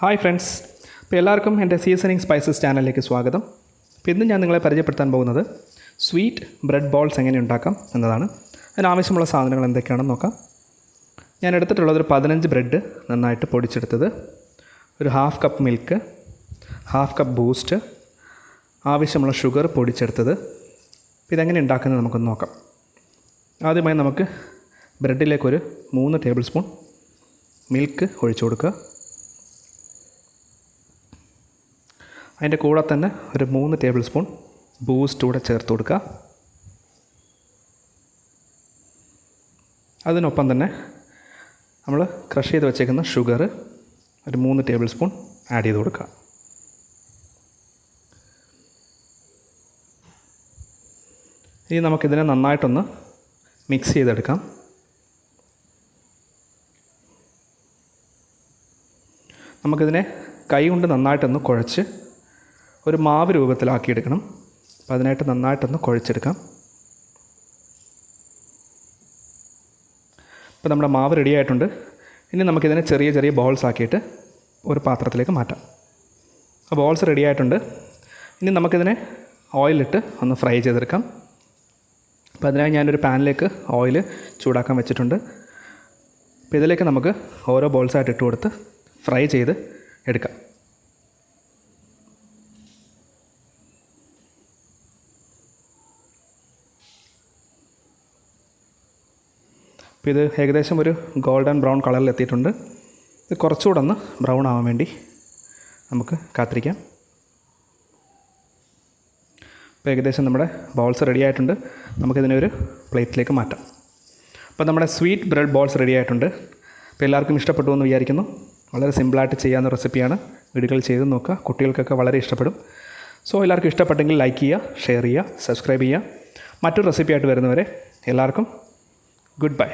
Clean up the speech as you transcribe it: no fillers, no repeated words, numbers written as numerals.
Hi friends, അപ്പോൾ എല്ലാവർക്കും എൻ്റെ സീസണിങ് സ്പൈസസ് ചാനലിലേക്ക് സ്വാഗതം. അപ്പോൾ ഇന്ന് ഞാൻ നിങ്ങളെ പരിചയപ്പെടുത്താൻ പോകുന്നത് സ്വീറ്റ് ബ്രെഡ് ബോൾസ് എങ്ങനെ ഉണ്ടാക്കാം എന്നതാണ്. അതിനാവശ്യമുള്ള സാധനങ്ങൾ എന്തൊക്കെയാണെന്ന് നോക്കാം. ഞാൻ എടുത്തിട്ടുള്ളത് ഒരു 15 ബ്രെഡ് നന്നായിട്ട് പൊടിച്ചെടുത്തത്, ഒരു half cup milk, half cup boost, ആവശ്യമുള്ള ഷുഗർ പൊടിച്ചെടുത്തത്. ഇതെങ്ങനെ ഉണ്ടാക്കുന്നത് നമുക്കൊന്ന് നോക്കാം. ആദ്യമായി നമുക്ക് ബ്രെഡിലേക്കൊരു 3 ടേബിൾ സ്പൂൺ മിൽക്ക് ഒഴിച്ചു കൊടുക്കുക. അതിൻ്റെ കൂടെ തന്നെ ഒരു 3 ടേബിൾ സ്പൂൺ ബൂസ്റ്റ് കൂടെ ചേർത്ത് കൊടുക്കുക. അതിനൊപ്പം തന്നെ നമ്മൾ ക്രഷ് ചെയ്ത് വെച്ചേക്കുന്ന ഷുഗർ ഒരു 3 ടേബിൾ സ്പൂൺ ആഡ് ചെയ്ത് കൊടുക്കുക. ഇനി നമുക്കിതിനെ നന്നായിട്ടൊന്ന് മിക്സ് ചെയ്തെടുക്കാം. നമുക്കിതിനെ കൈ കൊണ്ട് നന്നായിട്ടൊന്ന് കുഴച്ച് ഒരു മാവ് രൂപത്തിലാക്കിയെടുക്കണം. അപ്പോൾ അതിനായിട്ട് നന്നായിട്ടൊന്ന് കുഴച്ചെടുക്കാം. ഇപ്പോൾ നമ്മുടെ മാവ് റെഡി ആയിട്ടുണ്ട്. ഇനി നമുക്കിതിനെ ചെറിയ ചെറിയ ബോൾസ് ആക്കിയിട്ട് ഒരു പാത്രത്തിലേക്ക് മാറ്റാം. ആ ബോൾസ് റെഡി ആയിട്ടുണ്ട്. ഇനി നമുക്കിതിനെ ഓയിലിട്ട് ഒന്ന് ഫ്രൈ ചെയ്തെടുക്കാം. അപ്പോൾ അതിനായി ഞാനൊരു പാനിലേക്ക് ഓയിൽ ചൂടാക്കാൻ വെച്ചിട്ടുണ്ട്. അപ്പോൾ ഇതിലേക്ക് നമുക്ക് ഓരോ ബോൾസായിട്ട് ഇട്ട് കൊടുത്ത് ഫ്രൈ ചെയ്ത് എടുക്കാം. അപ്പോൾ ഇത് ഏകദേശം ഒരു ഗോൾഡൻ ബ്രൗൺ കളറിൽ എത്തിയിട്ടുണ്ട്. ഇത് കുറച്ചുകൂടെ ഒന്ന് ബ്രൗൺ ആവാൻ വേണ്ടി നമുക്ക് കാത്തിരിക്കാം. അപ്പോൾ ഏകദേശം നമ്മുടെ ബോൾസ് റെഡി ആയിട്ടുണ്ട്. നമുക്കിതിനെ ഒരു പ്ലേറ്റിലേക്ക് മാറ്റാം. അപ്പോൾ നമ്മുടെ സ്വീറ്റ് ബ്രെഡ് ബോൾസ് റെഡി ആയിട്ടുണ്ട്. അപ്പോൾ എല്ലാവർക്കും ഇഷ്ടപ്പെട്ടു എന്ന് വിചാരിക്കുന്നു. വളരെ സിമ്പിളായിട്ട് ചെയ്യാവുന്ന റെസിപ്പിയാണ്. വീടുകളിൽ ചെയ്ത് നോക്കുക, കുട്ടികൾക്കൊക്കെ വളരെ ഇഷ്ടപ്പെടും. സോ എല്ലാവർക്കും ഇഷ്ടപ്പെട്ടെങ്കിൽ ലൈക്ക് ചെയ്യുക, ഷെയർ ചെയ്യുക, സബ്സ്ക്രൈബ് ചെയ്യുക. മറ്റൊരു റെസിപ്പിയായിട്ട് വരുന്നവരെ എല്ലാവർക്കും ഗുഡ് ബൈ.